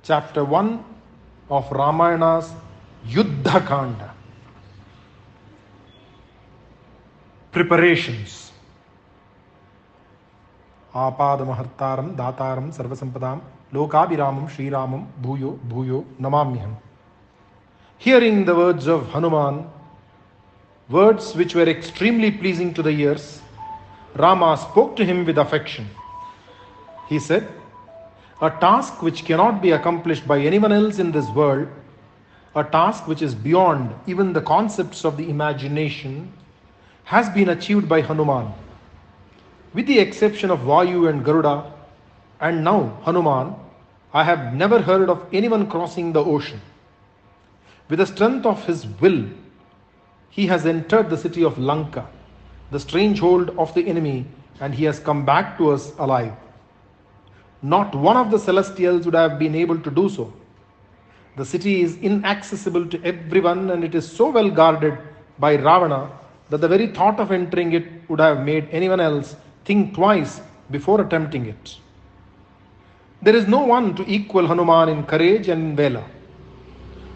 Chapter 1 of Ramayana's Yudhakhanda. Preparations. Apadamahartaram dataram sarvasampadam lokabhiramam Shri Ramam bhuyo bhuyo namamyaham. Hearing the words of Hanuman, words which were extremely pleasing to the ears, Rama spoke to him with affection. He said, "A task which cannot be accomplished by anyone else in this world, a task which is beyond even the concepts of the imagination, has been achieved by Hanuman. With the exception of Vayu and Garuda, and now Hanuman, I have never heard of anyone crossing the ocean. With the strength of his will, he has entered the city of Lanka, the stranghold of the enemy, and he has come back to us alive. Not one of the celestials would have been able to do so. The city is inaccessible to everyone, and it is so well guarded by Ravana that the very thought of entering it would have made anyone else think twice before attempting it. There is no one to equal Hanuman in courage and in valor.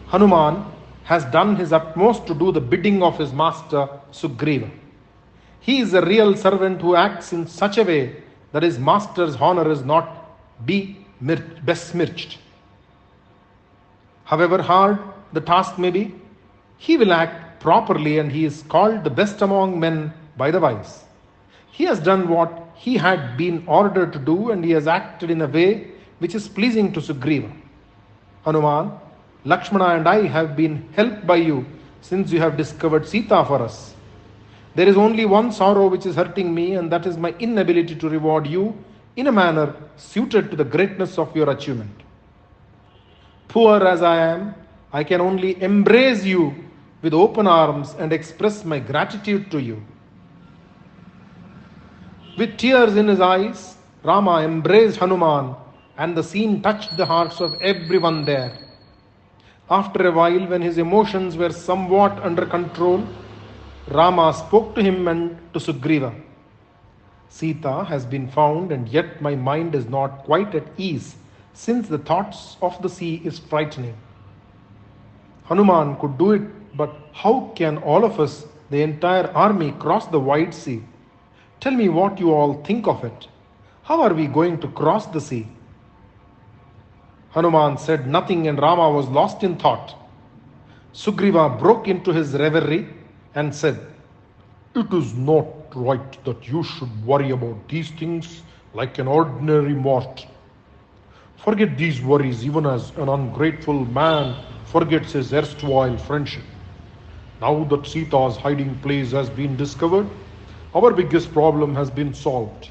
Hanuman has done his utmost to do the bidding of his master Sugriva. He is a real servant who acts in such a way that his master's honor is not besmirched. However hard the task may be, he will act properly, and he is called the best among men by the wise. He has done what he had been ordered to do, and he has acted in a way which is pleasing to Sugriva. Hanuman, Lakshmana and I have been helped by you since you have discovered Sita for us. There is only one sorrow which is hurting me, and that is my inability to reward you in a manner suited to the greatness of your achievement. Poor as I am, I can only embrace you with open arms and express my gratitude to you." With tears in his eyes, Rama embraced Hanuman, and the scene touched the hearts of everyone there. After a while, when his emotions were somewhat under control, Rama spoke to him and to Sugriva. "Sita has been found, and yet my mind is not quite at ease, since the thoughts of the sea is frightening. Hanuman could do it, but how can all of us, the entire army, cross the wide sea? Tell me what you all think of it. How are we going to cross the sea?" Hanuman said nothing, and Rama was lost in thought. Sugriva broke into his reverie and said, "It is not right that you should worry about these things like an ordinary mortal. Forget these worries even as an ungrateful man forgets his erstwhile friendship. Now that Sita's hiding place has been discovered, our biggest problem has been solved.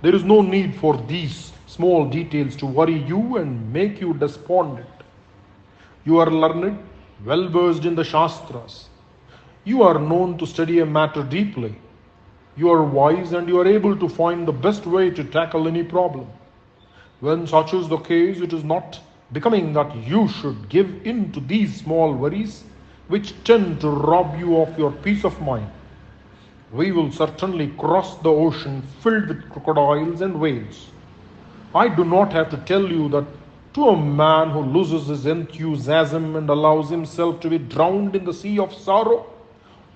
There is no need for these small details to worry you and make you despondent. You are learned, well versed in the Shastras. You are known to study a matter deeply. You are wise, and you are able to find the best way to tackle any problem. When such is the case, it is not becoming that you should give in to these small worries which tend to rob you of your peace of mind. We will certainly cross the ocean filled with crocodiles and whales. I do not have to tell you that to a man who loses his enthusiasm and allows himself to be drowned in the sea of sorrow,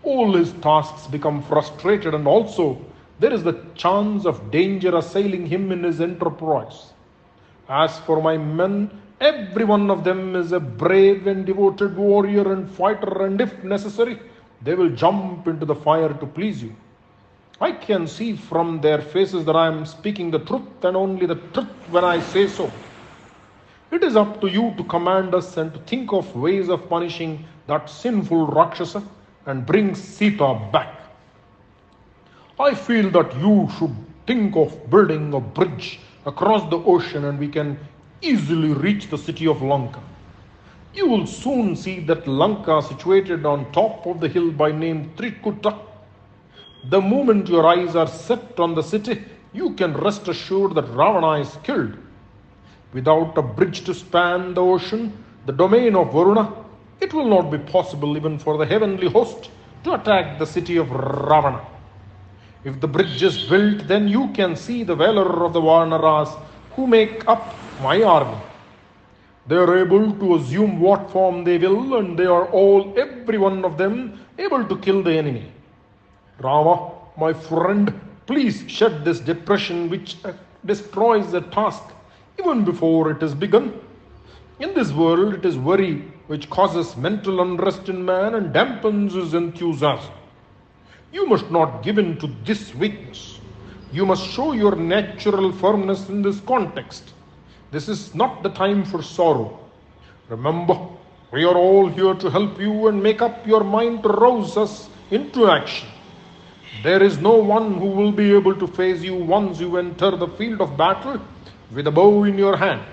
all his tasks become frustrated, and also there is the chance of danger assailing him in his enterprise. As for my men, every one of them is a brave and devoted warrior and fighter, and if necessary, they will jump into the fire to please you. I can see from their faces that I am speaking the truth and only the truth when I say so. It is up to you to command us and to think of ways of punishing that sinful Rakshasa and bring Sita back. I feel that you should think of building a bridge across the ocean, and we can easily reach the city of Lanka. You will soon see that Lanka situated on top of the hill by name Trikuta. The moment your eyes are set on the city, you can rest assured that Ravana is killed. Without a bridge to span the ocean, the domain of Varuna, it will not be possible even for the heavenly host to attack the city of Ravana. If the bridge is built, then you can see the valor of the Vanaras who make up my army. They are able to assume what form they will, and they are all, every one of them, able to kill the enemy. Rama, my friend, please shed this depression which destroys the task even before it is begun. In this world, it is worry which causes mental unrest in man and dampens his enthusiasm. You must not give in to this weakness. You must show your natural firmness in this context. This is not the time for sorrow. Remember, we are all here to help you and make up your mind to rouse us into action. There is no one who will be able to face you once you enter the field of battle with a bow in your hand.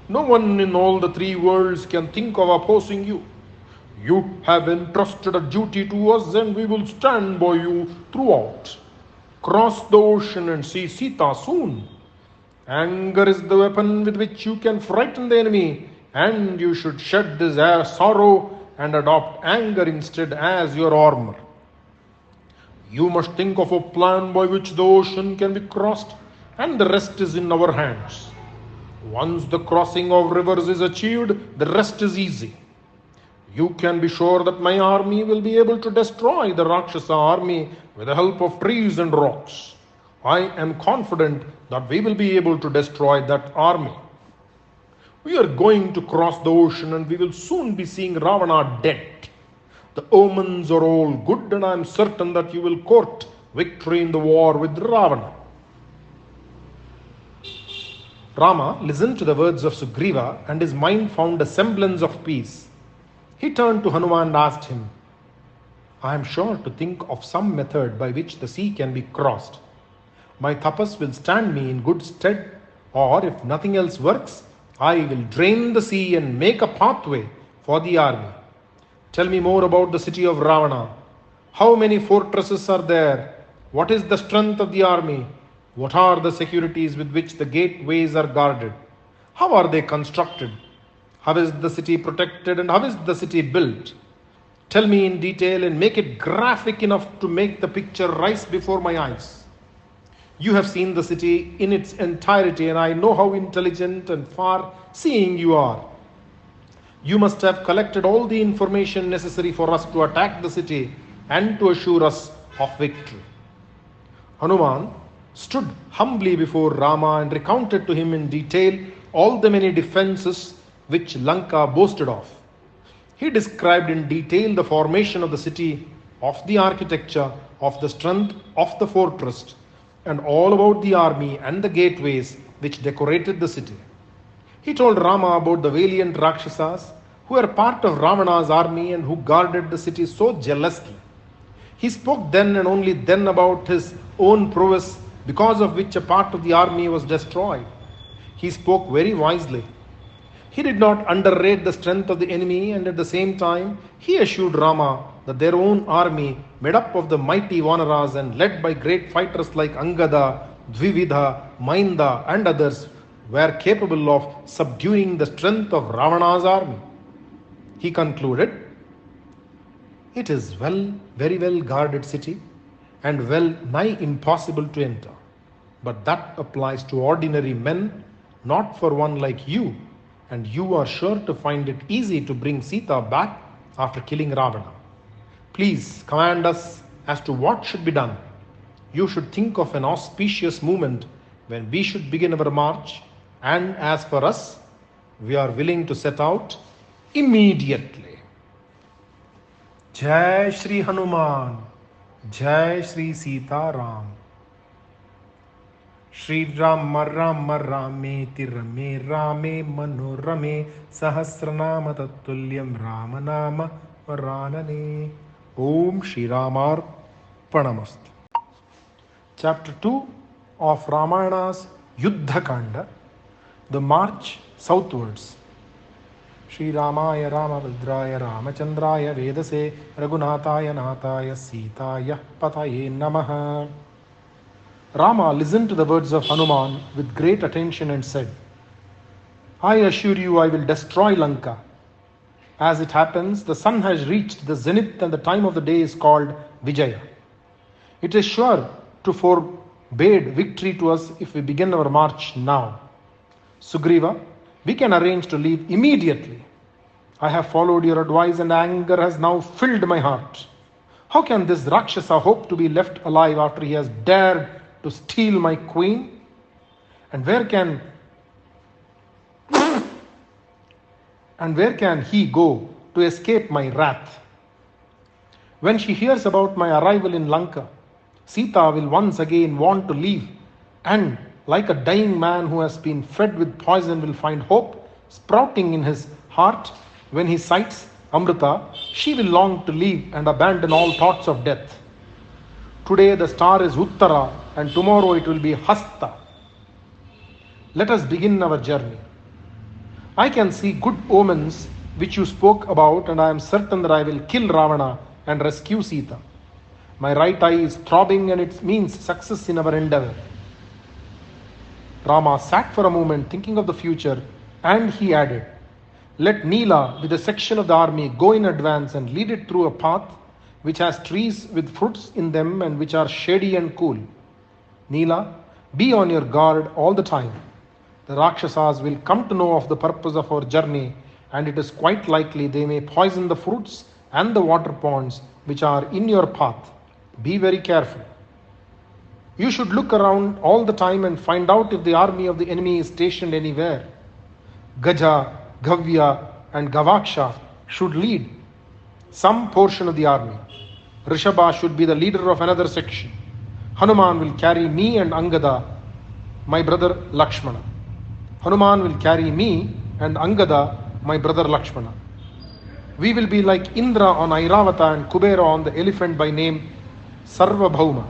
No one in all the three worlds can think of opposing you. You have entrusted a duty to us, and we will stand by you throughout. Cross the ocean and see Sita soon. Anger is the weapon with which you can frighten the enemy, and you should shed this sorrow and adopt anger instead as your armor. You must think of a plan by which the ocean can be crossed, and the rest is in our hands. Once the crossing of rivers is achieved, the rest is easy. You can be sure that my army will be able to destroy the Rakshasa army with the help of trees and rocks. I am confident that we will be able to destroy that army. We are going to cross the ocean, and we will soon be seeing Ravana dead. The omens are all good, and I am certain that you will court victory in the war with Ravana. Rama listened to the words of Sugriva, and his mind found a semblance of peace. He turned to Hanuman and asked him, I am sure to think of some method by which the sea can be crossed. My tapas will stand me in good stead, or if nothing else works, I will drain the sea and make a pathway for the army. Tell me more about the city of Ravana. How many fortresses are there? What is the strength of the army? What are the securities with which the gateways are guarded? How are they constructed? How is the city protected, and how is the city built? Tell me in detail and make it graphic enough to make the picture rise before my eyes. You have seen the city in its entirety, and I know how intelligent and far-seeing you are. You must have collected all the information necessary for us to attack the city and to assure us of victory. Hanuman stood humbly before Rama and recounted to him in detail all the many defenses which Lanka boasted of. He described in detail the formation of the city, of the architecture, of the strength of the fortress, and all about the army and the gateways which decorated the city. He told Rama about the valiant Rakshasas who were part of Ravana's army and who guarded the city so jealously. He spoke then and only then about his own prowess, because of which a part of the army was destroyed. He spoke very wisely. He did not underrate the strength of the enemy, and at the same time he assured Rama that their own army, made up of the mighty Vanaras and led by great fighters like Angada, Dvividha, Mainda and others, were capable of subduing the strength of Ravana's army. He concluded, it is very well guarded city, and well nigh impossible to enter. But that applies to ordinary men, not for one like you, and you are sure to find it easy to bring Sita back after killing Ravana. Please command us as to what should be done. You should think of an auspicious moment when we should begin our march, and as for us, we are willing to set out immediately. Jai Shri Hanuman, Jai Shri Sita Ram. Shri Rama Rama Rameti Rame Rame Manorame Sahasranama Tattulyam Ramanama Varanane. Om Shri Ramar Panamastu. Chapter 2 of Ramayana's Yudhakhanda, the march southwards. Shri Ramaya Ramabhadraya Ramachandraya Vedase Raghunataya Nataya Sitaya Pataye Namaha. Rama listened to the words of Hanuman with great attention and said, I assure you I will destroy Lanka. As it happens, the sun has reached the zenith and the time of the day is called Vijaya. It is sure to forbade victory to us if we begin our march now. Sugriva, We can arrange to leave immediately. I have followed your advice and anger has now filled my heart. How can this Rakshasa hope to be left alive after he has dared to steal my queen? And where can he go to escape my wrath? When she hears about my arrival in Lanka, Sita will once again want to leave, and like a dying man who has been fed with poison will find hope sprouting in his heart when he sights Amrita, she will long to leave and abandon all thoughts of death. Today the star is Uttara and tomorrow it will be Hasta. Let us begin our journey. I can see good omens which you spoke about, and I am certain that I will kill Ravana and rescue Sita. My right eye is throbbing and it means success in our endeavor. Rama sat for a moment thinking of the future, and he added, let Neela with a section of the army go in advance and lead it through a path which has trees with fruits in them and which are shady and cool. Neela, be on your guard all the time. The Rakshasas will come to know of the purpose of our journey, and it is quite likely they may poison the fruits and the water ponds which are in your path. Be very careful. You should look around all the time and find out if the army of the enemy is stationed anywhere. Gaja, Gavya and Gavaksha should lead some portion of the army. Rishabha should be the leader of another section. Hanuman will carry me and Angada, my brother Lakshmana. Hanuman will carry me and Angada, my brother Lakshmana. We will be like Indra on Airavata and Kubera on the elephant by name Sarvabhauma.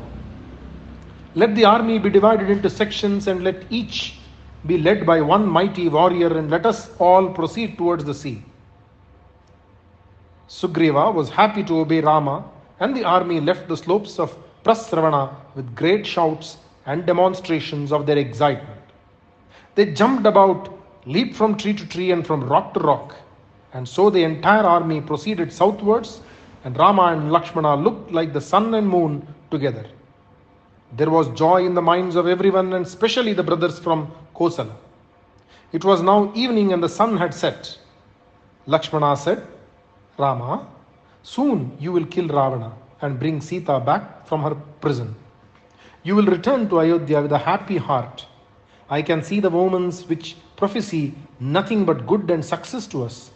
Let the army be divided into sections and let each be led by one mighty warrior, and let us all proceed towards the sea. Sugriva was happy to obey Rama, and the army left the slopes of Prasravana with great shouts and demonstrations of their excitement. They jumped about, leaped from tree to tree and from rock to rock, and so the entire army proceeded southwards, and Rama and Lakshmana looked like the sun and moon together. There was joy in the minds of everyone, and especially the brothers from Kosala. It was now evening and the sun had set. Lakshmana said, Rama, soon you will kill Ravana and bring Sita back from her prison. You will return to Ayodhya with a happy heart. I can see the omens which prophesy nothing but good and success to us.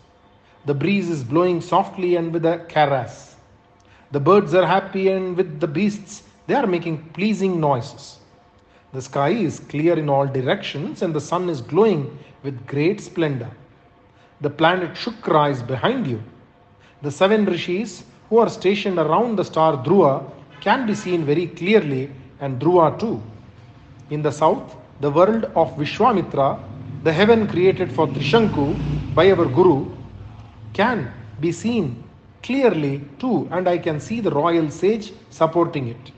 The breeze is blowing softly and with a caress. The birds are happy, and with the beasts they are making pleasing noises. The sky is clear in all directions and the sun is glowing with great splendor. The planet Shukra is behind you. The 7 rishis who are stationed around the star Dhruva can be seen very clearly, and Dhruva too. In the south, the world of Vishwamitra, the heaven created for Trishanku by our Guru, can be seen clearly too, and I can see the royal sage supporting it.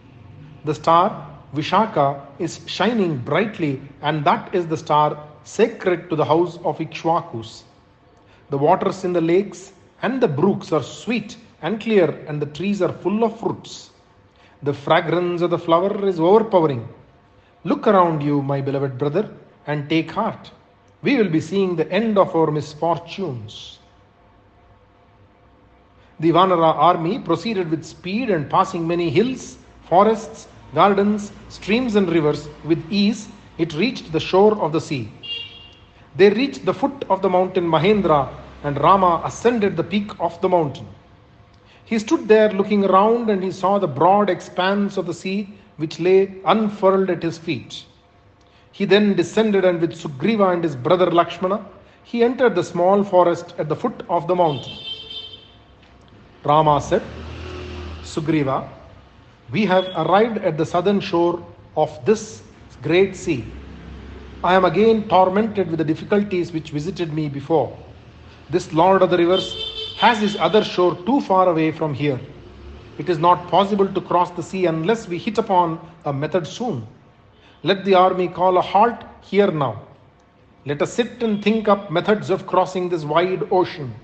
The star Vishaka is shining brightly, and that is the star sacred to the house of Ikshvakus. The waters in the lakes and the brooks are sweet and clear, and the trees are full of fruits. The fragrance of the flower is overpowering. Look around you, my beloved brother, and take heart. We will be seeing the end of our misfortunes. The Vanara army proceeded with speed, and passing many hills, forests, gardens, streams and rivers, with ease it reached the shore of the sea. They reached the foot of the mountain Mahendra, and Rama ascended the peak of the mountain. He stood there looking around, and he saw the broad expanse of the sea which lay unfurled at his feet. He then descended, and with Sugriva and his brother Lakshmana, he entered the small forest at the foot of the mountain. Rama said, Sugriva, we have arrived at the southern shore of this great sea. I am again tormented with the difficulties which visited me before. This Lord of the rivers has his other shore too far away from here. It is not possible to cross the sea unless we hit upon a method soon. Let the army call a halt here now. Let us sit and think up methods of crossing this wide ocean.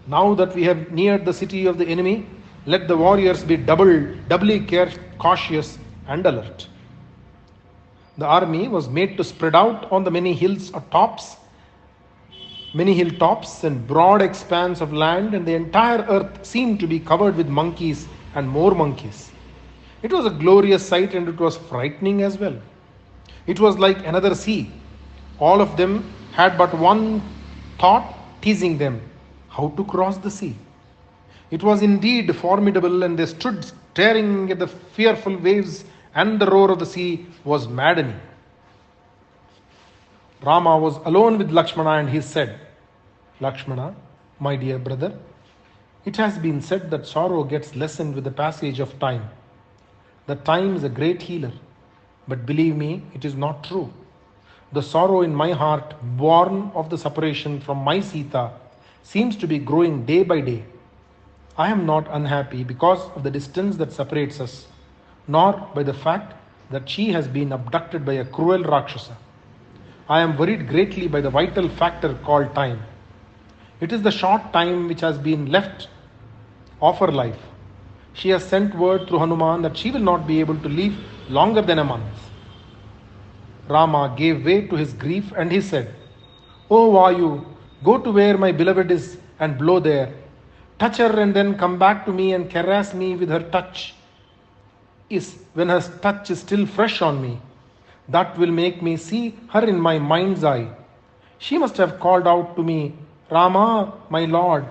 Now that we have neared the city of the enemy, let the warriors be doubly cautious and alert. The army was made to spread out on the many hills or tops Many hilltops and broad expanse of land, and the entire earth seemed to be covered with monkeys and more monkeys. It was a glorious sight and it was frightening as well. It was like another sea. All of them had but one thought teasing them: how to cross the sea. It was indeed formidable, and they stood staring at the fearful waves, and the roar of the sea was maddening. Rama was alone with Lakshmana and he said, "Lakshmana, my dear brother, it has been said that sorrow gets lessened with the passage of time. That time is a great healer. But believe me, it is not true. The sorrow in my heart, born of the separation from my Sita, seems to be growing day by day. I am not unhappy because of the distance that separates us, nor by the fact that she has been abducted by a cruel Rakshasa. I am worried greatly by the vital factor called time. It is the short time which has been left of her life. She has sent word through Hanuman that she will not be able to live longer than a month." Rama gave way to his grief and he said, "O Vayu, go to where my beloved is and blow there. Touch her and then come back to me and caress me with her touch. When her touch is still fresh on me, that will make me see her in my mind's eye. She must have called out to me, 'Rama, my lord.'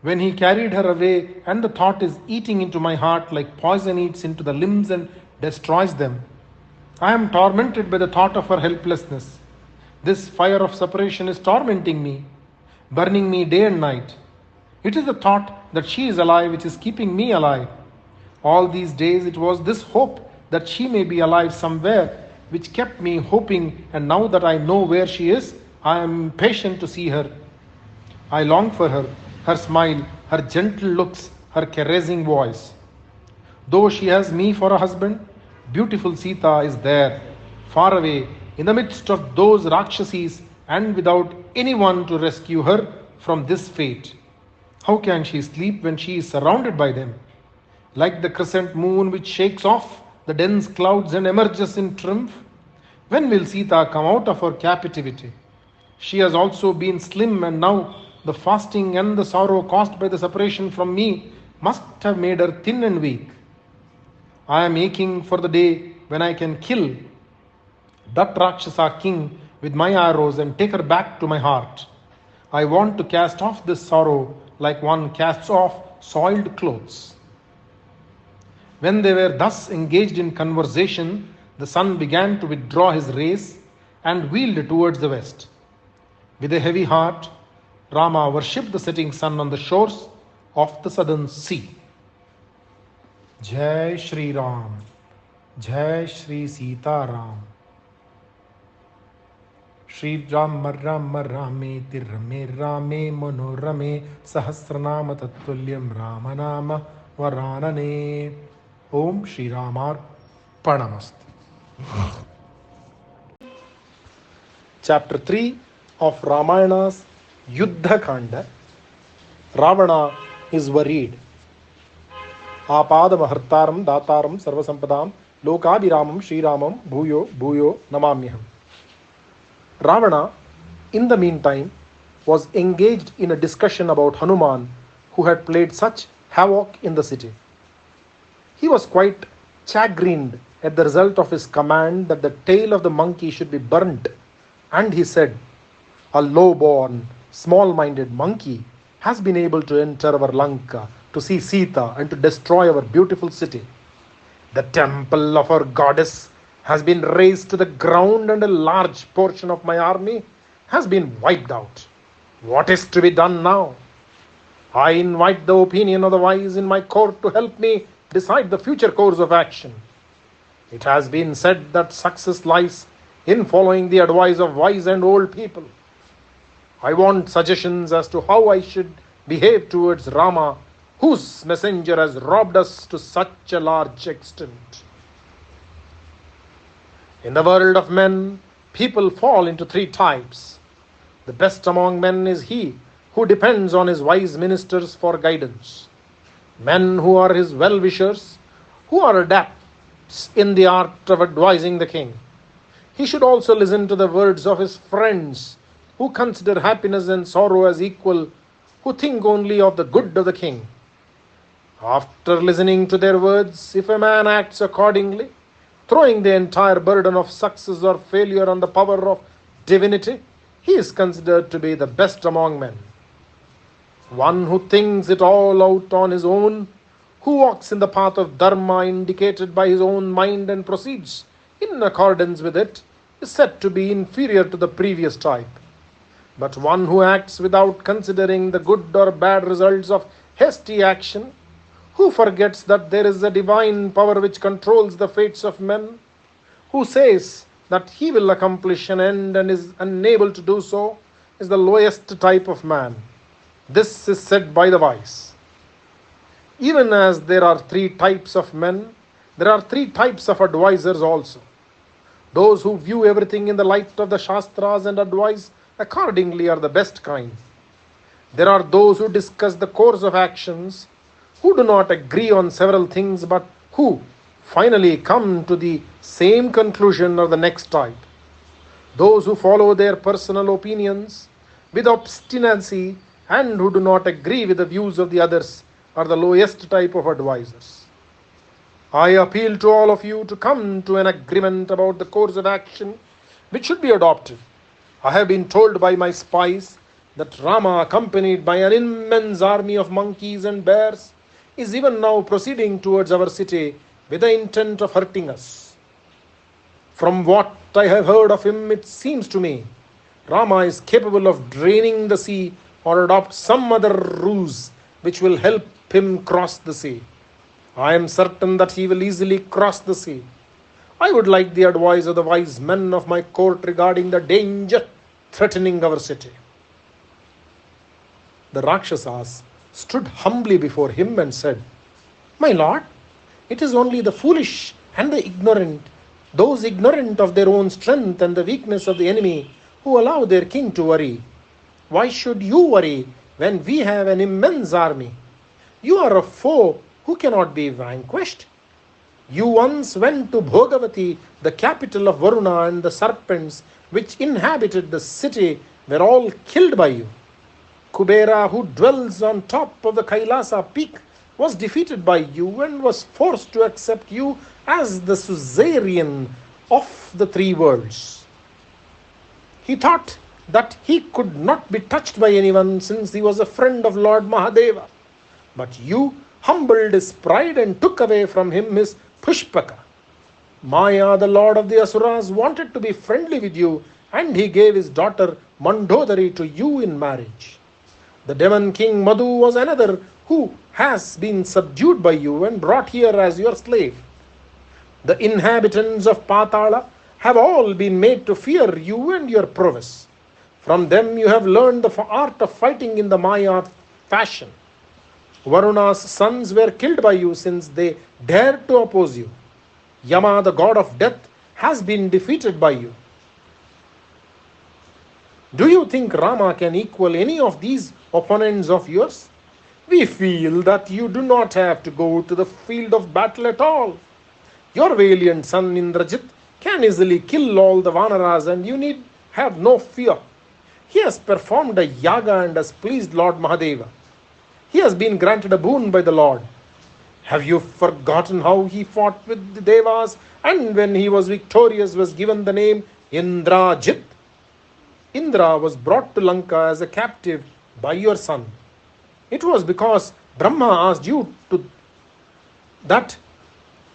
When he carried her away, and the thought is eating into my heart like poison eats into the limbs and destroys them, I am tormented by the thought of her helplessness. This fire of separation is tormenting me, burning me day and night. It is the thought that she is alive which is keeping me alive. All these days it was this hope that she may be alive somewhere which kept me hoping, and now that I know where she is, I am impatient to see her. I long for her, her smile, her gentle looks, her caressing voice. Though she has me for a husband, beautiful Sita is there, far away, in the midst of those Rakshasis, and without anyone to rescue her from this fate. How can she sleep when she is surrounded by them? Like the crescent moon which shakes off the dense clouds and emerges in triumph? When will Sita come out of her captivity? She has also been slim, and now the fasting and the sorrow caused by the separation from me must have made her thin and weak. I am aching for the day when I can kill that Rakshasa king with my arrows and take her back to my heart. I want to cast off this sorrow like one casts off soiled clothes." When they were thus engaged in conversation, the sun began to withdraw his rays and wheeled towards the west. With a heavy heart, Rama worshipped the setting sun on the shores of the southern sea. Jai Shri Ram, Jai Shri Sita Ram. Shri Rama Rama Rame Tirame Rame Manorame Sahasranama Tattvalyam Ramanama Varanane. Om Shri Ramar Panamast. Chapter 3 of Ramayana's Yudhakhanda. Ravana is worried. Apadam Hartaram Dataram Sarvasampadam Lokabhiramam Shri Ramam Bhuyo Bhuyo Namamyaham. Ravana, in the meantime, was engaged in a discussion about Hanuman, who had played such havoc in the city. He was quite chagrined at the result of his command that the tail of the monkey should be burnt, and he said, "A low-born, small-minded monkey has been able to enter our Lanka to see Sita and to destroy our beautiful city. The temple of our goddess has been razed to the ground, and a large portion of my army has been wiped out. What is to be done now? I invite the opinion of the wise in my court to help me decide the future course of action. It has been said that success lies in following the advice of wise and old people. I want suggestions as to how I should behave towards Rama, whose messenger has robbed us to such a large extent." In the world of men, people fall into three types. The best among men is he who depends on his wise ministers for guidance. Men who are his well-wishers, who are adepts in the art of advising the king. He should also listen to the words of his friends, who consider happiness and sorrow as equal, who think only of the good of the king. After listening to their words, if a man acts accordingly, throwing the entire burden of success or failure on the power of divinity, he is considered to be the best among men. One who thinks it all out on his own, who walks in the path of dharma indicated by his own mind and proceeds in accordance with it, is said to be inferior to the previous type. But one who acts without considering the good or bad results of hasty action, who forgets that there is a divine power which controls the fates of men, who says that he will accomplish an end and is unable to do so, is the lowest type of man. This is said by the wise. Even as there are three types of men, there are three types of advisors also. Those who view everything in the light of the Shastras and advise accordingly are the best kind. There are those who discuss the course of actions, who do not agree on several things, but who finally come to the same conclusion or the next type. Those who follow their personal opinions with obstinacy and who do not agree with the views of the others are the lowest type of advisors. I appeal to all of you to come to an agreement about the course of action which should be adopted. I have been told by my spies that Rama, accompanied by an immense army of monkeys and bears, is even now proceeding towards our city with the intent of hurting us. From what I have heard of him, it seems to me Rama is capable of draining the sea or adopt some other ruse which will help him cross the sea. I am certain that he will easily cross the sea. I would like the advice of the wise men of my court regarding the danger threatening our city. The Rakshasas stood humbly before him and said, My lord, it is only the foolish and the ignorant, those ignorant of their own strength and the weakness of the enemy, who allow their king to worry. Why should you worry when we have an immense army? You are a foe who cannot be vanquished. You once went to Bhogavati, the capital of Varuna, and the serpents which inhabited the city were all killed by you. Kubera, who dwells on top of the Kailasa peak, was defeated by you and was forced to accept you as the suzerain of the three worlds. He thought that he could not be touched by anyone since he was a friend of Lord Mahadeva. But you humbled his pride and took away from him his Pushpaka. Maya, the lord of the Asuras, wanted to be friendly with you, and he gave his daughter Mandodari to you in marriage. The demon king Madhu was another who has been subdued by you and brought here as your slave. The inhabitants of Patala have all been made to fear you and your prowess. From them you have learned the art of fighting in the Maya fashion. Varuna's sons were killed by you since they dared to oppose you. Yama, the god of death, has been defeated by you. Do you think Rama can equal any of these opponents of yours? We feel that you do not have to go to the field of battle at all. Your valiant son Indrajit can easily kill all the Vanaras, and you need have no fear. He has performed a yaga and has pleased Lord Mahadeva. He has been granted a boon by the Lord. Have you forgotten how he fought with the Devas, and when he was victorious was given the name Indrajit? Indra was brought to Lanka as a captive by your son. It was because Brahma asked you to that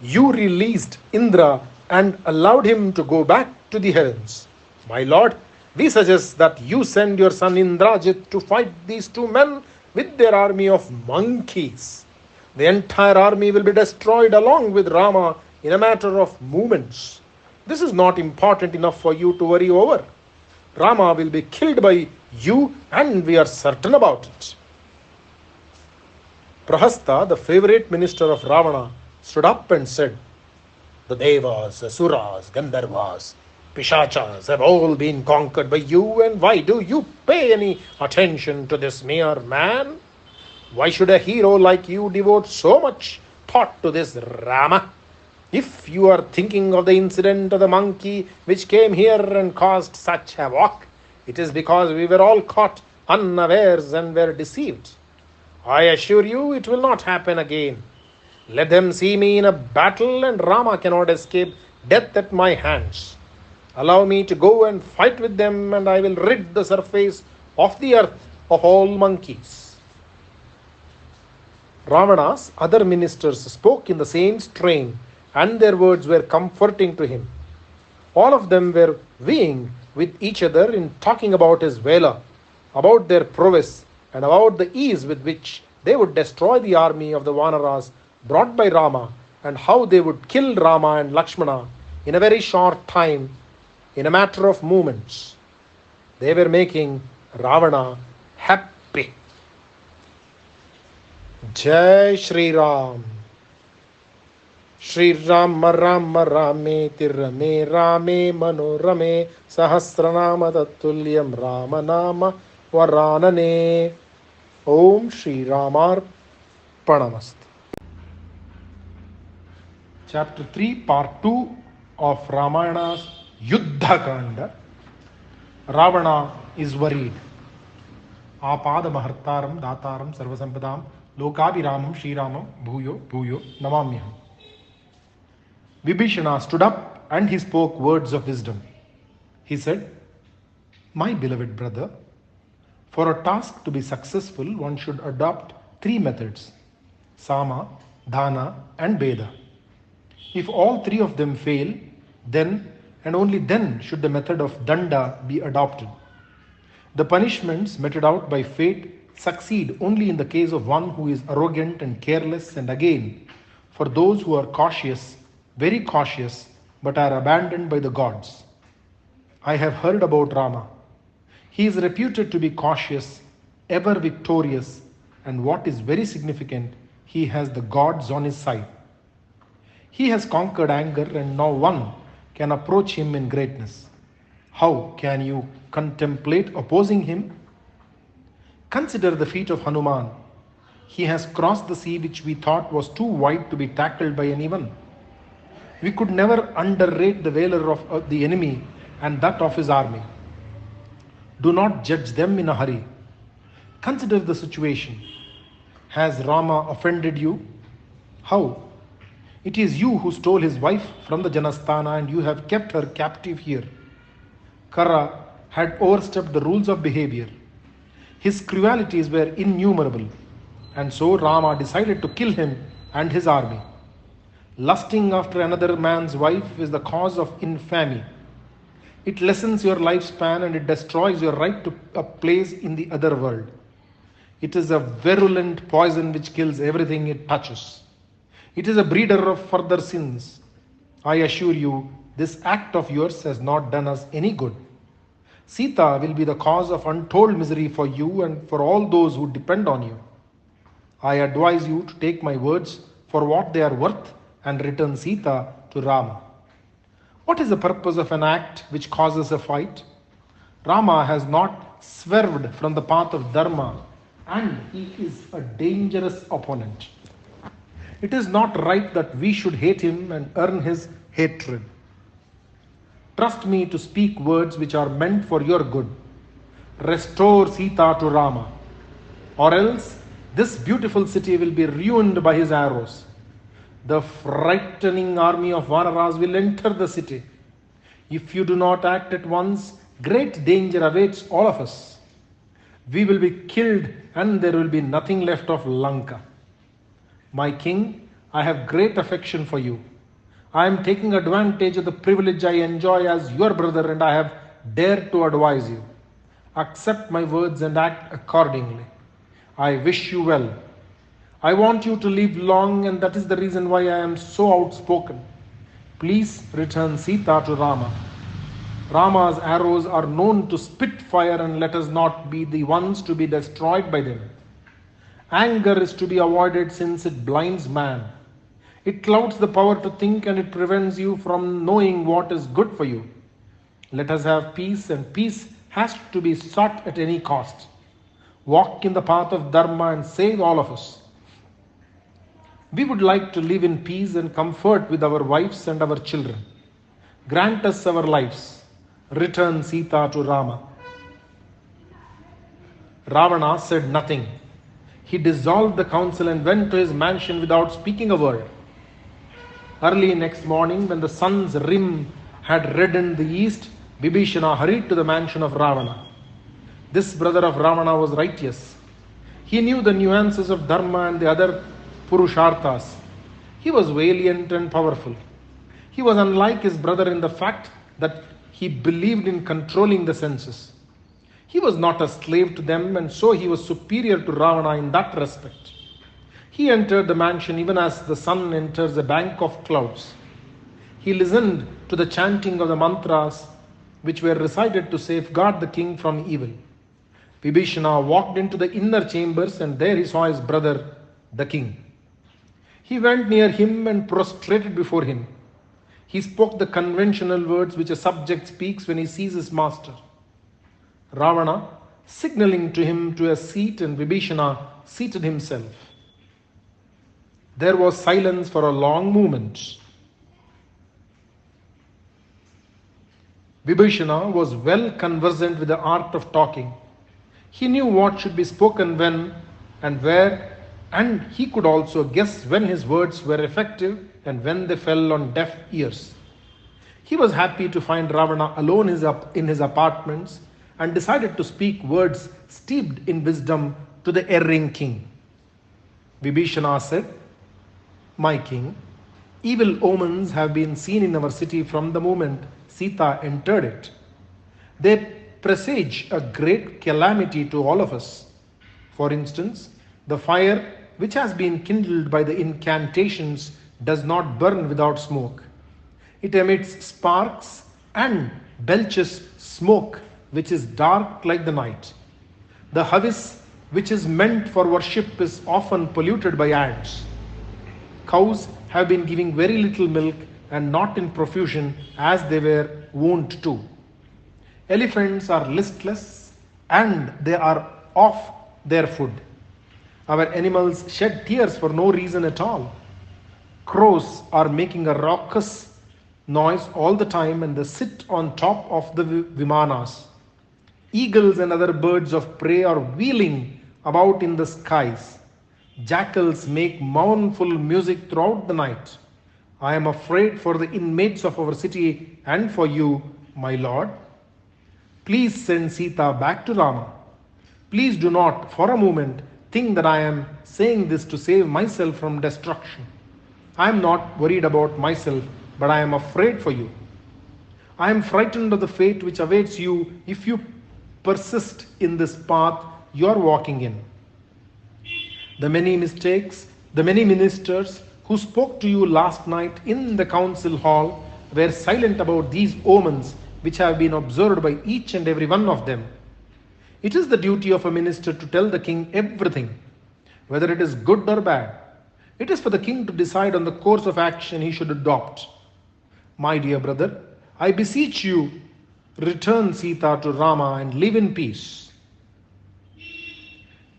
you released Indra and allowed him to go back to the heavens. My lord, we suggest that you send your son Indrajit to fight these two men with their army of monkeys. The entire army will be destroyed along with Rama in a matter of moments. This is not important enough for you to worry over. Rama will be killed by you, and we are certain about it. Prahasta, the favorite minister of Ravana, stood up and said, The Devas, Asuras, Gandharvas, Pishachas have all been conquered by you, and why do you pay any attention to this mere man? Why should a hero like you devote so much thought to this Rama? If you are thinking of the incident of the monkey which came here and caused such havoc, It is because we were all caught unawares and were deceived. I assure you it will not happen again. Let them see me in a battle, and Rama cannot escape death at my hands. Allow me to go and fight with them, and I will rid the surface of the earth of all monkeys. Ravana's other ministers spoke in the same strain, and their words were comforting to him. All of them were vying with each other in talking about his valor, about their prowess, and about the ease with which they would destroy the army of the Vanaras brought by Rama, and how they would kill Rama and Lakshmana in a very short time, in a matter of moments. They were making Ravana happy. Jai Shri Ram. Shri Rama Rama Rame Tirame Rame Manorame Sahasranama Tatulyam Rama Nama Varanane. Om Shri Ramar Pranamast. Chapter 3, Part 2 of Ramayana's Yudhakhanda. Ravana is worried. Apada Mahartaram Dataram Sarvasampadam Lokabhiramam Shriramam Bhuyo Bhuyo Namamyaham. Vibhishana stood up and he spoke words of wisdom. He said, My beloved brother, for a task to be successful, one should adopt 3 methods: Sama, Dana, and Veda. If all 3 of them fail, then and only then should the method of Danda be adopted. The punishments meted out by fate succeed only in the case of one who is arrogant and careless, and again, for those who are cautious, very cautious, but are abandoned by the gods. I have heard about Rama. He is reputed to be cautious, ever victorious, and what is very significant, he has the gods on his side. He has conquered anger, and no one can approach him in greatness. How can you contemplate opposing him? Consider the feat of Hanuman. He has crossed the sea which we thought was too wide to be tackled by anyone. We could never underrate the valor of the enemy and that of his army. Do not judge them in a hurry. Consider the situation. Has Rama offended you? How? It is you who stole his wife from the Janasthana, and you have kept her captive here. Kara had overstepped the rules of behavior. His cruelties were innumerable, and so Rama decided to kill him and his army. Lusting after another man's wife is the cause of infamy. It lessens your lifespan and it destroys your right to a place in the other world. It is a virulent poison which kills everything it touches. It is a breeder of further sins. I assure you, this act of yours has not done us any good. Sita will be the cause of untold misery for you and for all those who depend on you. I advise you to take my words for what they are worth and return Sita to Rama. What is the purpose of an act which causes a fight? Rama has not swerved from the path of Dharma, and he is a dangerous opponent. It is not right that we should hate him and earn his hatred. Trust me to speak words which are meant for your good. Restore Sita to Rama, or else this beautiful city will be ruined by his arrows. The frightening army of Vanaras will enter the city. If you do not act at once, great danger awaits all of us. We will be killed and there will be nothing left of Lanka. My king, I have great affection for you. I am taking advantage of the privilege I enjoy as your brother, and I have dared to advise you. Accept my words and act accordingly. I wish you well. I want you to live long, and that is the reason why I am so outspoken. Please return Sita to Rama. Rama's arrows are known to spit fire, and let us not be the ones to be destroyed by them. Anger is to be avoided since it blinds man. It clouds the power to think, and it prevents you from knowing what is good for you. Let us have peace, and peace has to be sought at any cost. Walk in the path of Dharma and save all of us. We would like to live in peace and comfort with our wives and our children. Grant us our lives. Return Sita to Rama. Ravana said nothing. He dissolved the council and went to his mansion without speaking a word. Early next morning, when the sun's rim had reddened the east, Bibhishana hurried to the mansion of Ravana. This brother of Ravana was righteous. He knew the nuances of Dharma and the other Purusharthas. He was valiant and powerful. He was unlike his brother in the fact that he believed in controlling the senses. He was not a slave to them, and so he was superior to Ravana in that respect. He entered the mansion even as the sun enters a bank of clouds. He listened to the chanting of the mantras which were recited to safeguard the king from evil. Vibhishana walked into the inner chambers, and there he saw his brother, the king. He went near him and prostrated before him. He spoke the conventional words which a subject speaks when he sees his master. Ravana, signaling to him to a seat, and Vibhishana seated himself. There was silence for a long moment. Vibhishana was well conversant with the art of talking. He knew what should be spoken when and where, and he could also guess when his words were effective and when they fell on deaf ears. He was happy to find Ravana alone in his apartments and decided to speak words steeped in wisdom to the erring king. Vibhishana said, "My king, evil omens have been seen in our city from the moment Sita entered it. They presage a great calamity to all of us. For instance, the fire which has been kindled by the incantations does not burn without smoke. It emits sparks and belches smoke which is dark like the night. The havis which is meant for worship is often polluted by ants. Cows have been giving very little milk and not in profusion as they were wont to. Elephants are listless and they are off their food. Our animals shed tears for no reason at all. Crows are making a raucous noise all the time and they sit on top of the vimanas. Eagles and other birds of prey are wheeling about in the skies. Jackals make mournful music throughout the night. I am afraid for the inmates of our city and for you, my lord. Please send Sita back to Rama. Please do not for a moment think that I am saying this to save myself from destruction. I am not worried about myself, but I am afraid for you. I am frightened of the fate which awaits you if you persist in this path you are walking in. The many ministers who spoke to you last night in the council hall were silent about these omens which have been observed by each and every one of them. It is the duty of a minister to tell the king everything, whether it is good or bad. It is for the king to decide on the course of action he should adopt. My dear brother, I beseech you, return Sita to Rama and live in peace."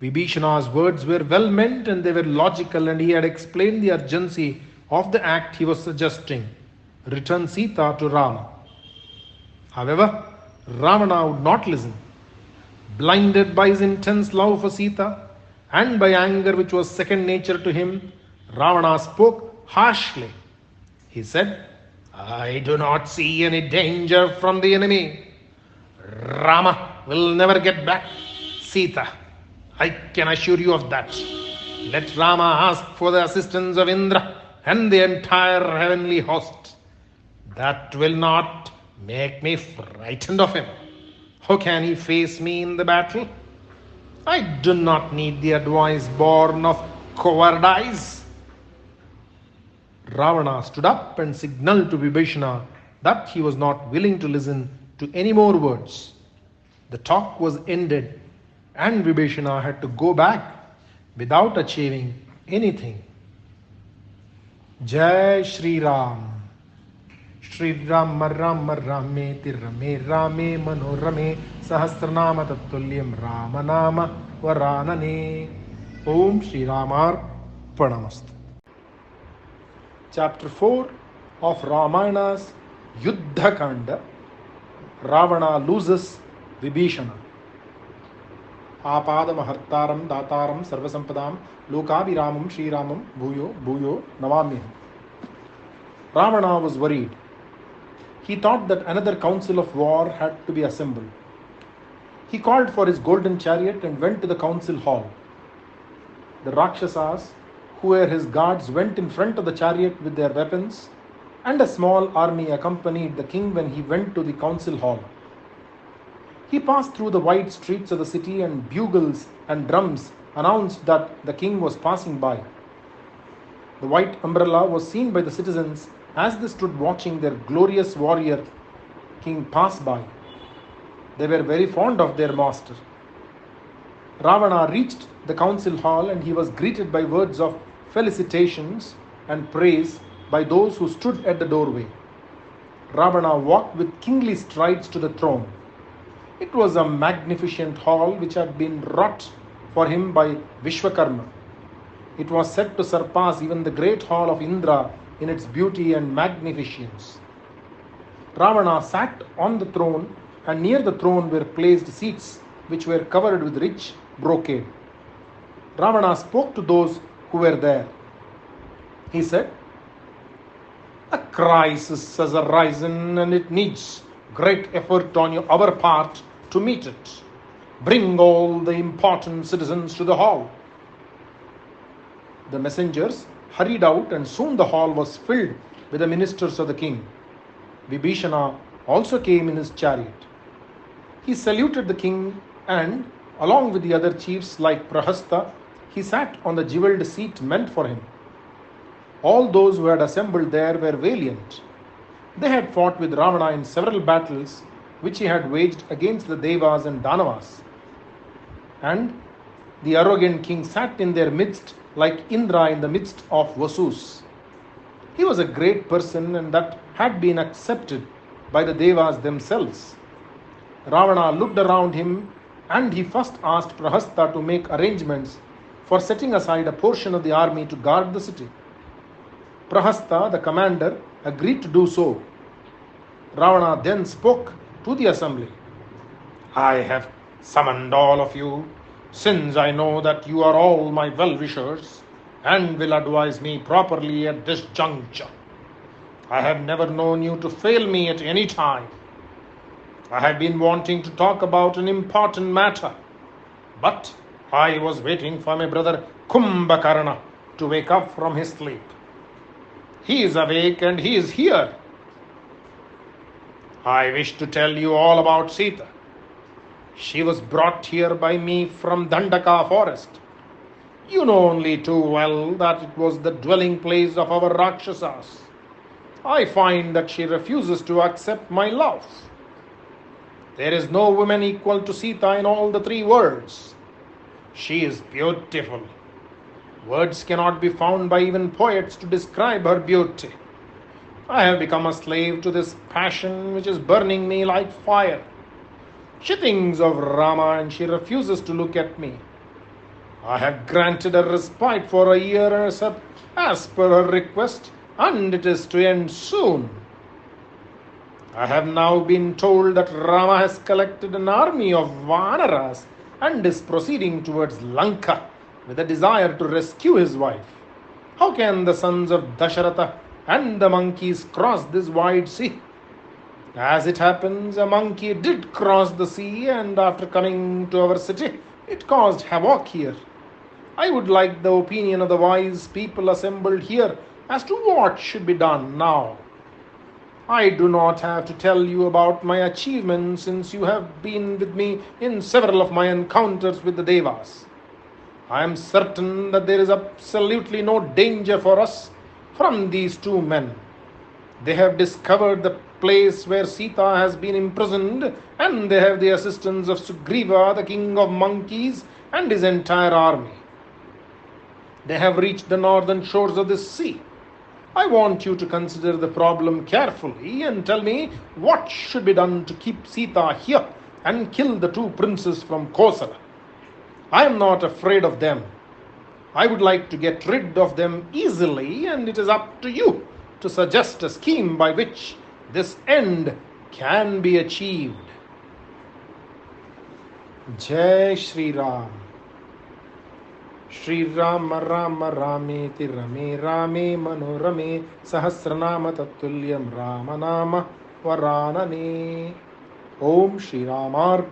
Vibhishana's words were well meant and they were logical, and he had explained the urgency of the act he was suggesting. Return Sita to Rama. However, Ravana would not listen. Blinded by his intense love for Sita and by anger which was second nature to him, Ravana spoke harshly. He said, "I do not see any danger from the enemy. Rama will never get back Sita. I can assure you of that. Let Rama ask for the assistance of Indra and the entire heavenly host. That will not make me frightened of him. How can he face me in the battle? I do not need the advice born of cowardice." Ravana stood up and signaled to Vibhishana that he was not willing to listen to any more words. The talk was ended and Vibhishana had to go back without achieving anything. Jai Shri Ram. Shri Rama Rama Rame Tirame Rame Manorame Sahasranama Tattulyam Rama Nama Varanane. Om Shri Ramar Pranamastu. Chapter 4 of Ramayana's Yudhakhanda. Ravana loses Vibhishana. Apadamahartaram Dataram Sarvasampadam Lokabhiramam Shriramam Bhuyo Bhuyo Navamyam. Ravana was worried. He thought that another council of war had to be assembled. He called for his golden chariot and went to the council hall. The Rakshasas, who were his guards, went in front of the chariot with their weapons, and a small army accompanied the king when he went to the council hall. He passed through the wide streets of the city, and bugles and drums announced that the king was passing by. The white umbrella was seen by the citizens as they stood watching their glorious warrior king pass by. They were very fond of their master. Ravana reached the council hall, and he was greeted by words of felicitations and praise by those who stood at the doorway. Ravana walked with kingly strides to the throne. It was a magnificent hall which had been wrought for him by Vishwakarma. It was said to surpass even the great hall of Indra in its beauty and magnificence. Ravana sat on the throne, and near the throne were placed seats which were covered with rich brocade. Ravana spoke to those who were there. He said, "A crisis has arisen, and it needs great effort on our part to meet it. Bring all the important citizens to the hall." The messengers hurried out, and soon the hall was filled with the ministers of the king. Vibhishana also came in his chariot. He saluted the king, and, along with the other chiefs like Prahasta, he sat on the jewelled seat meant for him. All those who had assembled there were valiant. They had fought with Ravana in several battles which he had waged against the Devas and Danavas. And the arrogant king sat in their midst like Indra in the midst of Vasus. He was a great person, and that had been accepted by the Devas themselves. Ravana looked around him, and he first asked Prahasta to make arrangements for setting aside a portion of the army to guard the city. Prahasta, the commander, agreed to do so. Ravana then spoke to the assembly. "I have summoned all of you, since I know that you are all my well-wishers and will advise me properly at this juncture. I have never known you to fail me at any time. I have been wanting to talk about an important matter, but I was waiting for my brother Kumbhakarna to wake up from his sleep. He is awake, and he is here. I wish to tell you all about Sita. She was brought here by me from Dandaka forest. You know only too well that it was the dwelling place of our Rakshasas. I find that she refuses to accept my love. There is no woman equal to Sita in all the three worlds. She is beautiful. Words cannot be found by even poets to describe her beauty. I have become a slave to this passion which is burning me like fire. She thinks of Rama, and she refuses to look at me. I have granted a respite for a year as per her request, and it is to end soon. I have now been told that Rama has collected an army of Vanaras and is proceeding towards Lanka with a desire to rescue his wife. How can the sons of Dasharatha and the monkeys cross this wide sea? As it happens, a monkey did cross the sea, and after coming to our city, it caused havoc here. I would like the opinion of the wise people assembled here as to what should be done now. I do not have to tell you about my achievements, since you have been with me in several of my encounters with the Devas. I am certain that there is absolutely no danger for us from these two men. They have discovered the place where Sita has been imprisoned, and they have the assistance of Sugriva, the king of monkeys, and his entire army. They have reached the northern shores of this sea. I want you to consider the problem carefully and tell me what should be done to keep Sita here and kill the two princes from Kosala. I am not afraid of them. I would like to get rid of them easily, and it is up to you to suggest a scheme by which this end can be achieved." Jai Shri Ram. Shri Ram Ram Rameti Rame Rame Manorame Sahasranama Tatulyam Ramanama Varanane. Om Shri Ramar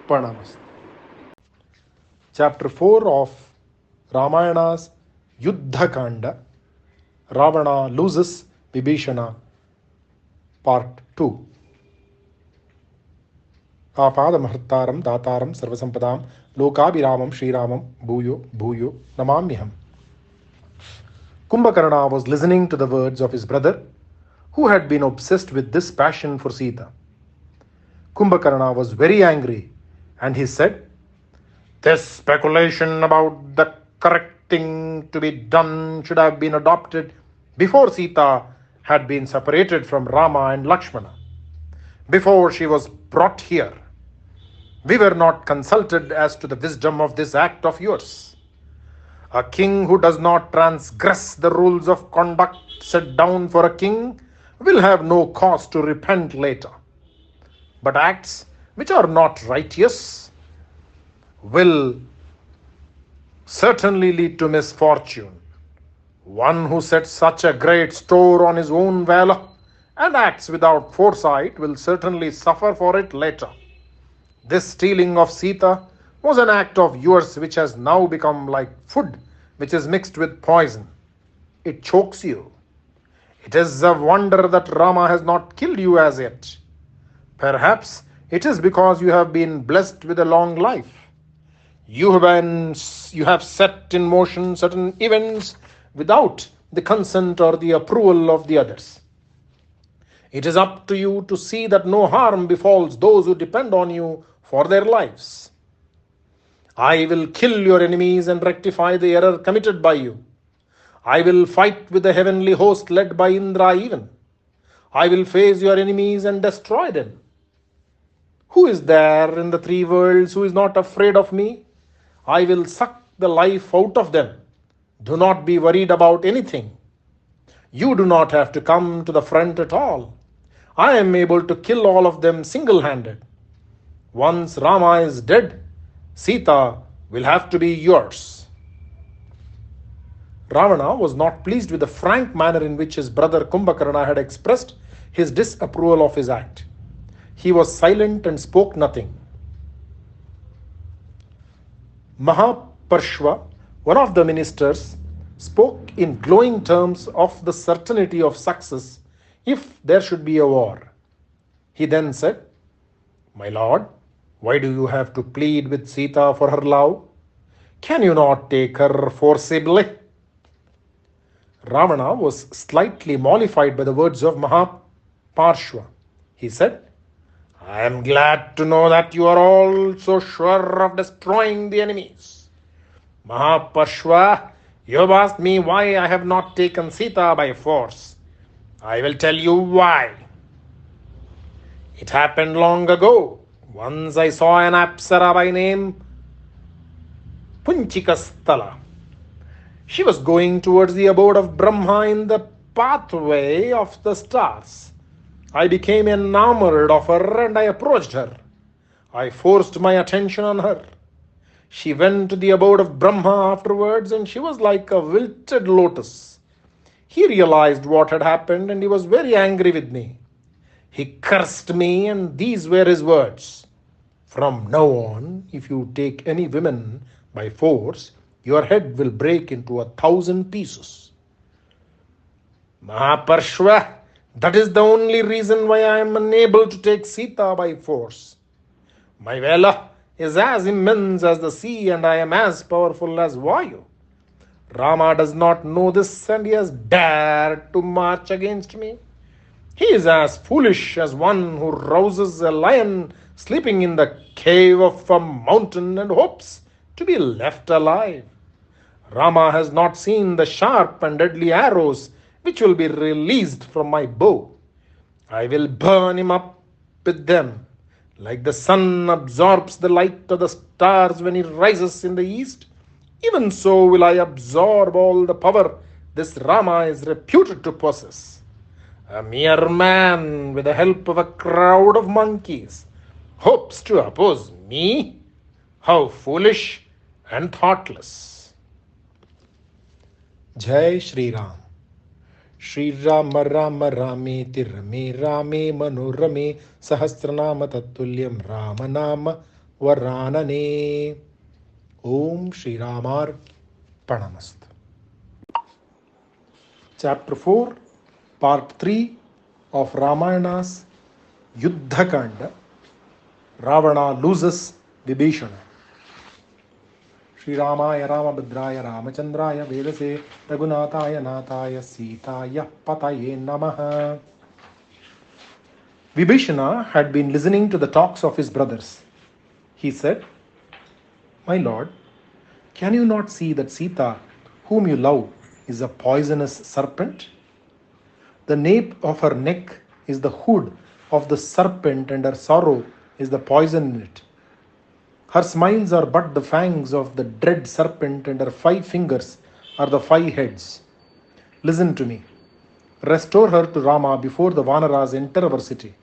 Panamas. Chapter 4 of Ramayana's Yudhakhanda, Ravana loses Vibhishana, Part 2. Apadamhartaram Dataram Sarvasampadam Lokabhiramam Sriramam Bhuyo Bhuyo Namamyaham. Kumbhakarna was listening to the words of his brother, who had been obsessed with this passion for Sita. Kumbhakarna was very angry, and he said, "This speculation about the correct thing to be done should have been adopted before Sita had been separated from Rama and Lakshmana, before she was brought here. We were not consulted as to the wisdom of this act of yours. A king who does not transgress the rules of conduct set down for a king will have no cause to repent later. But acts which are not righteous will certainly lead to misfortune. One who sets such a great store on his own valor and acts without foresight will certainly suffer for it later. This stealing of Sita was an act of yours which has now become like food which is mixed with poison. It chokes you. It is a wonder that Rama has not killed you as yet. Perhaps it is because you have been blessed with a long life. You have set in motion certain events without the consent or the approval of the others. It is up to you to see that no harm befalls those who depend on you for their lives. I will kill your enemies and rectify the error committed by you. I will fight with the heavenly host led by Indra even. I will face your enemies and destroy them. Who is there in the three worlds who is not afraid of me? I will suck the life out of them. Do not be worried about anything. You do not have to come to the front at all. I am able to kill all of them single-handed. Once Rama is dead, Sita will have to be yours." Ravana was not pleased with the frank manner in which his brother Kumbhakarna had expressed his disapproval of his act. He was silent and spoke nothing. Mahaparshva, one of the ministers, spoke in glowing terms of the certainty of success if there should be a war. He then said, "My lord, why do you have to plead with Sita for her love? Can you not take her forcibly?" Ravana was slightly mollified by the words of Mahaparshva. He said, "I am glad to know that you are all so sure of destroying the enemies. Mahaparshva, you have asked me why I have not taken Sita by force. I will tell you why. It happened long ago. Once I saw an Apsara by name Punchikastala. She was going towards the abode of Brahma in the pathway of the stars. I became enamored of her and I approached her. I forced my attention on her. She went to the abode of Brahma afterwards and she was like a wilted lotus. He realized what had happened and he was very angry with me. He cursed me and these were his words. From now on, if you take any women by force, your head will break into 1,000 pieces. Mahaparshva, that is the only reason why I am unable to take Sita by force. My valor is as immense as the sea and I am as powerful as Vayu. Rama does not know this and he has dared to march against me. He is as foolish as one who rouses a lion sleeping in the cave of a mountain and hopes to be left alive. Rama has not seen the sharp and deadly arrows which will be released from my bow. I will burn him up with them. Like the sun absorbs the light of the stars when it rises in the east, even so will I absorb all the power this Rama is reputed to possess. A mere man with the help of a crowd of monkeys hopes to oppose me. How foolish and thoughtless. Jai Shri Ram. Shri Rama Rama Rameti Rame Rame Manorame Sahasranama Tatulyam Rama Nama Varanane. Om Shri Ramar Pranamast. Chapter 4, Part 3 of Ramayana's Yudhakhanda. Ravana loses Vibhishana. Shri Ramaya Ramabhadraya Ramachandraya Vedase Raghunataya Nataya Sitaya Pataye Namaha. Vibhishana had been listening to the talks of his brothers. He said, "My lord, can you not see that Sita, whom you love, is a poisonous serpent? The nape of her neck is the hood of the serpent, and her sorrow is the poison in it. Her smiles are but the fangs of the dread serpent, and her 5 fingers are the 5 heads. Listen to me. Restore her to Rama before the Vanaras enter our city.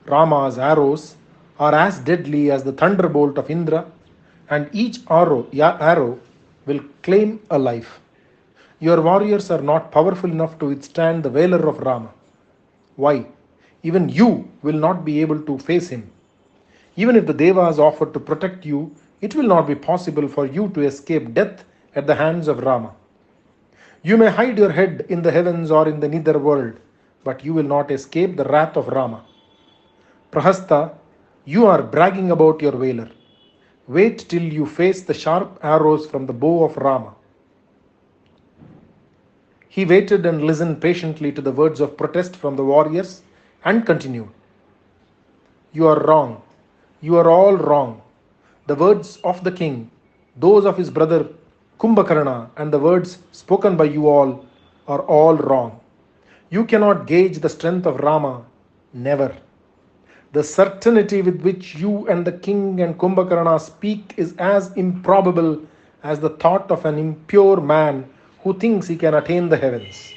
Rama's arrows are as deadly as the thunderbolt of Indra, and each arrow will claim a life. Your warriors are not powerful enough to withstand the valor of Rama. Why? Even you will not be able to face him. Even if the Devas offer to protect you, it will not be possible for you to escape death at the hands of Rama. You may hide your head in the heavens or in the nether world, but you will not escape the wrath of Rama. Prahasta, you are bragging about your valor. Wait till you face the sharp arrows from the bow of Rama." He waited and listened patiently to the words of protest from the warriors and continued. "You are wrong. You are all wrong. The words of the king, those of his brother Kumbhakarna, and the words spoken by you all are all wrong. You cannot gauge the strength of Rama. Never. The certainty with which you and the king and Kumbhakarna speak is as improbable as the thought of an impure man who thinks he can attain the heavens.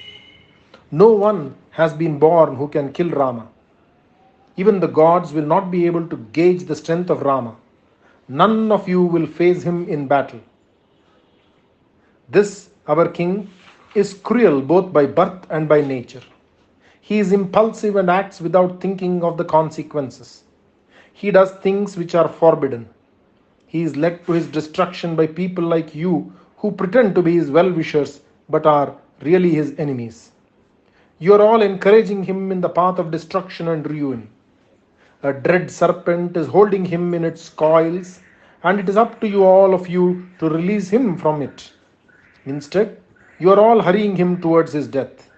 No one has been born who can kill Rama. Even the gods will not be able to gauge the strength of Rama. None of you will face him in battle. This, our king, is cruel both by birth and by nature. He is impulsive and acts without thinking of the consequences. He does things which are forbidden. He is led to his destruction by people like you who pretend to be his well-wishers but are really his enemies. You are all encouraging him in the path of destruction and ruin. A dread serpent is holding him in its coils, and it is up to you all of you to release him from it. Instead, you are all hurrying him towards his death.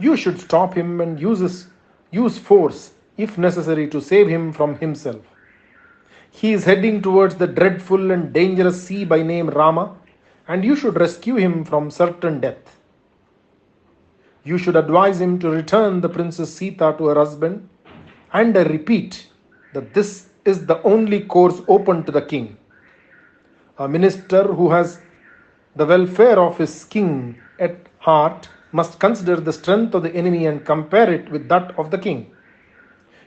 You should stop him and use force, if necessary, to save him from himself. He is heading towards the dreadful and dangerous sea by name Rama, and you should rescue him from certain death. You should advise him to return the Princess Sita to her husband, and I repeat that this is the only course open to the king. A minister who has the welfare of his king at heart must consider the strength of the enemy and compare it with that of the king.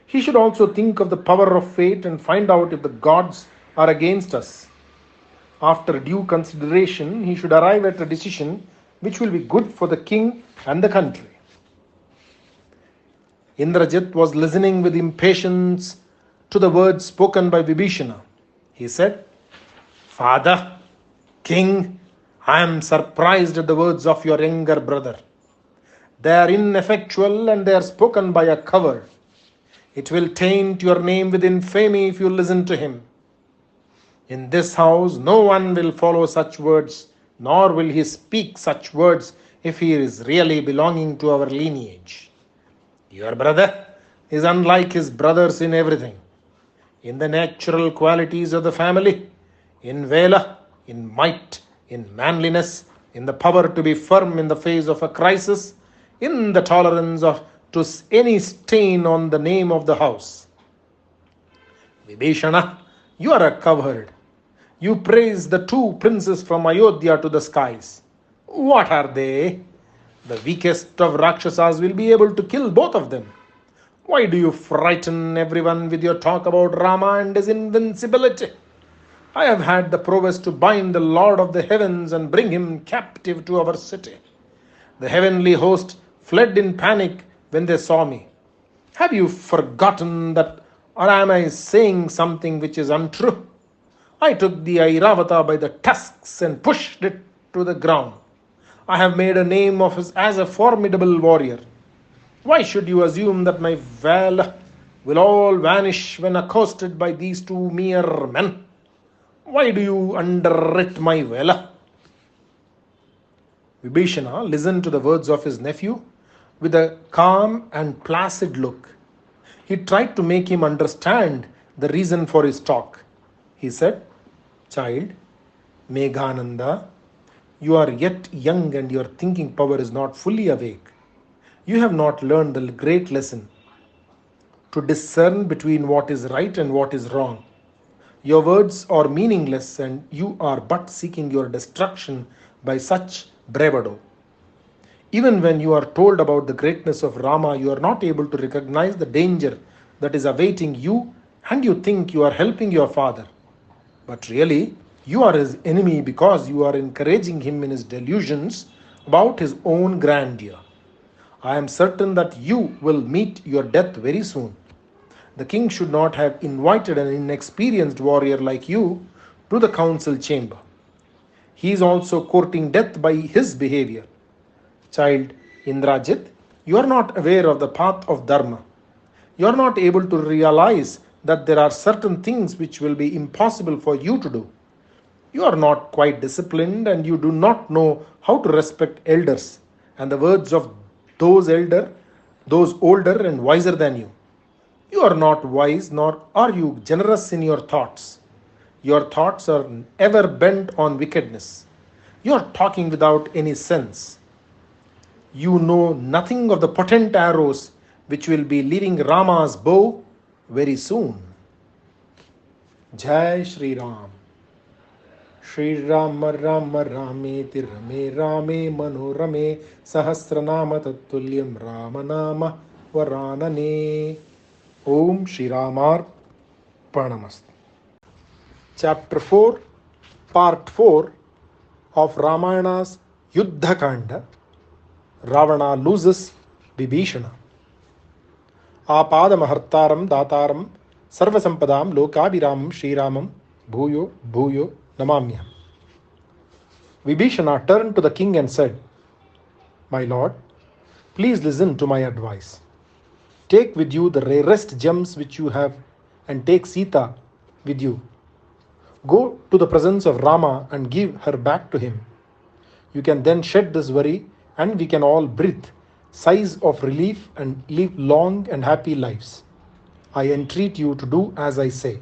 He should also think of the power of fate and find out if the gods are against us. After due consideration, he should arrive at a decision which will be good for the king and the country." Indrajit was listening with impatience to the words spoken by Vibhishana. He said, "Father, king, I am surprised at the words of your younger brother. They are ineffectual and they are spoken by a coward. It will taint your name with infamy if you listen to him. In this house, no one will follow such words, nor will he speak such words if he is really belonging to our lineage. Your brother is unlike his brothers in everything. In the natural qualities of the family, in valor, in might, in manliness, in the power to be firm in the face of a crisis, in the tolerance to any stain on the name of the house. Vibhishana, you are a coward. You praise the 2 princes from Ayodhya to the skies. What are they? The weakest of Rakshasas will be able to kill both of them. Why do you frighten everyone with your talk about Rama and his invincibility? I have had the prowess to bind the Lord of the heavens and bring him captive to our city. The heavenly host fled in panic when they saw me. Have you forgotten that, or am I saying something which is untrue? I took the Airavata by the tusks and pushed it to the ground. I have made a name of us as a formidable warrior. Why should you assume that my valor will all vanish when accosted by these two mere men? Why do you underrate my valor? Vibhishana listened to the words of his nephew with a calm and placid look. He tried to make him understand the reason for his talk. He said, "Child, Meghananda, you are yet young and your thinking power is not fully awake. You have not learned the great lesson to discern between what is right and what is wrong. Your words are meaningless and you are but seeking your destruction by such bravado. Even when you are told about the greatness of Rama, you are not able to recognize the danger that is awaiting you and you think you are helping your father. But really, you are his enemy because you are encouraging him in his delusions about his own grandeur. I am certain that you will meet your death very soon. The king should not have invited an inexperienced warrior like you to the council chamber. He is also courting death by his behavior. Child Indrajit, you are not aware of the path of Dharma. You are not able to realize that there are certain things which will be impossible for you to do. You are not quite disciplined and you do not know how to respect elders and the words of those older and wiser than you. You are not wise nor are you generous in your thoughts. Your thoughts are ever bent on wickedness. You are talking without any sense. You know nothing of the potent arrows which will be leaving Rama's bow very soon. Jai Shri Ram. Shri Rama Rama Rameti Rame Rame Manorame Sahasranama Tattulyam Ramanama Varanane. Om Shri Ramar Pranamast. Chapter 4, Part 4 of Ramayana's Yudhakhanda. Ravana loses Vibhishana. Apadamahartaram Dataram Sarvasampadam Lokabhiramam Shriramam Bhuyo Bhuyo Namamyam. Vibhishana turned to the king and said, My lord, please listen to my advice. Take with you the rarest gems which you have and take Sita with you. Go to the presence of Rama and give her back to him. You can then shed this worry and we can all breathe sighs of relief and live long and happy lives. I entreat you to do as I say.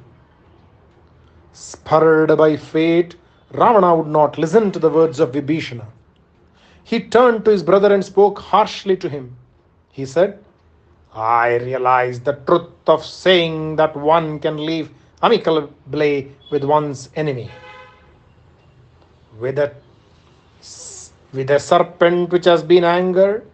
Spurred by fate, Ravana would not listen to the words of Vibhishana. He turned to his brother and spoke harshly to him. He said, I realize the truth of saying that one can live amicably with one's enemy. With a serpent which has been angered,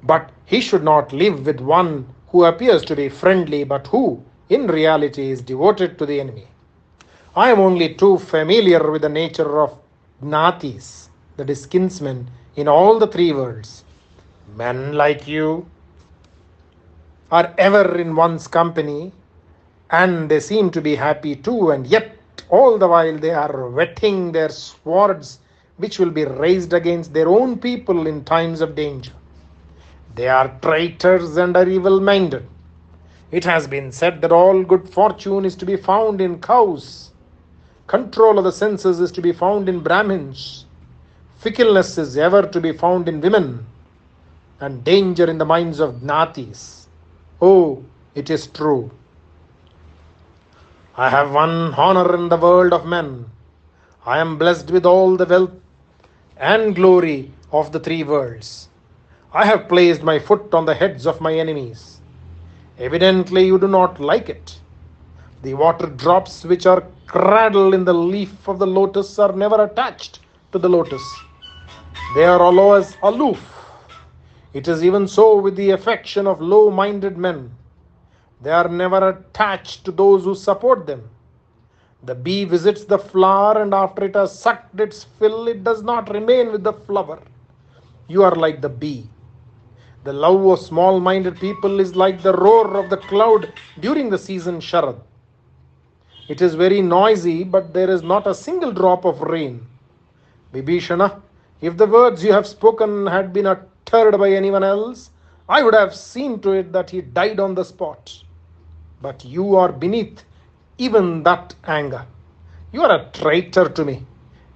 but he should not live with one who appears to be friendly but who, in reality, is devoted to the enemy. I am only too familiar with the nature of Gnatis, that is kinsmen, in all the three worlds. Men like you are ever in one's company, and they seem to be happy too, and yet all the while they are whetting their swords, which will be raised against their own people in times of danger. They are traitors and are evil-minded. It has been said that all good fortune is to be found in cows. Control of the senses is to be found in Brahmins. Fickleness is ever to be found in women. And danger in the minds of Gnatis. Oh, it is true. I have won honor in the world of men. I am blessed with all the wealth and glory of the three worlds. I have placed my foot on the heads of my enemies. Evidently you do not like it. The water drops which are cradled in the leaf of the lotus are never attached to the lotus. They are always aloof. It is even so with the affection of low-minded men. They are never attached to those who support them. The bee visits the flower, and after it has sucked its fill, it does not remain with the flower. You are like the bee. The love of small minded people is like the roar of the cloud during the season Sharad. It is very noisy, but there is not a single drop of rain. Vibhishana, if the words you have spoken had been uttered by anyone else, I would have seen to it that he died on the spot. But you are beneath even that anger. You are a traitor to me.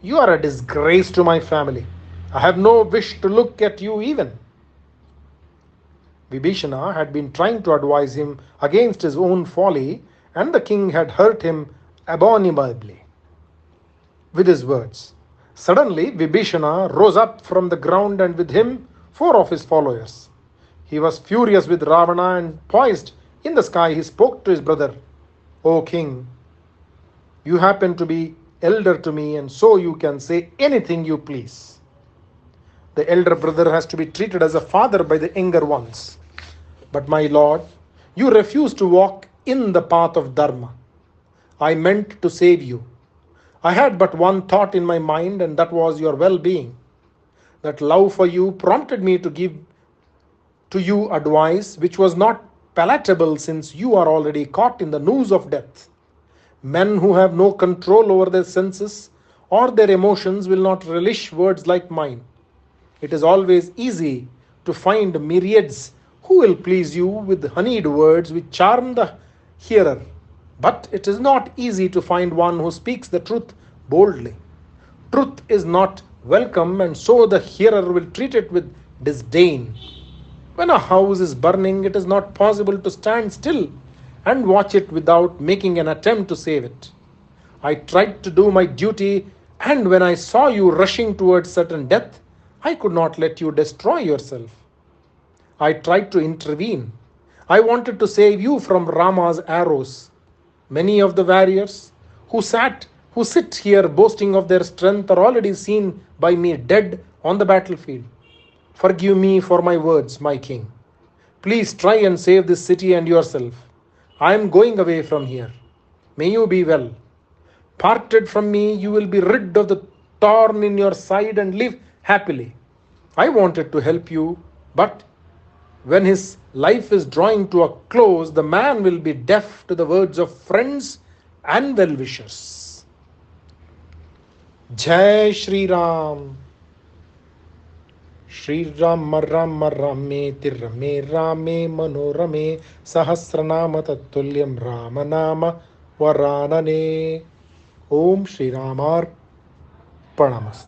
You are a disgrace to my family. I have no wish to look at you even. Vibhishana had been trying to advise him against his own folly, and the king had hurt him abominably with his words. Suddenly, Vibhishana rose up from the ground, and with him 4 of his followers. He was furious with Ravana, and poised in the sky he spoke to his brother, O king, you happen to be elder to me, and so you can say anything you please. The elder brother has to be treated as a father by the younger ones. But my lord, you refuse to walk in the path of Dharma. I meant to save you. I had but one thought in my mind, and that was your well being. That love for you prompted me to give to you advice which was not palatable, since you are already caught in the noose of death. Men who have no control over their senses or their emotions will not relish words like mine. It is always easy to find myriads who will please you with honeyed words which charm the hearer. But it is not easy to find one who speaks the truth boldly. Truth is not welcome, and so the hearer will treat it with disdain. When a house is burning, it is not possible to stand still and watch it without making an attempt to save it. I tried to do my duty, and when I saw you rushing towards certain death, I could not let you destroy yourself. I tried to intervene. I wanted to save you from Rama's arrows. Many of the warriors who sit here boasting of their strength are already seen by me dead on the battlefield. Forgive me for my words, my king. Please try and save this city and yourself. I am going away from here. May you be well. Parted from me, you will be rid of the thorn in your side and live happily. I wanted to help you, but when his life is drawing to a close, the man will be deaf to the words of friends and well-wishers. Jai Shri Ram. Shri Rama Rama Rame Tirame Rame Manorame Sahasranama Tatulyam Ramanama Varanane. Om Shri Ramar Pranamastu.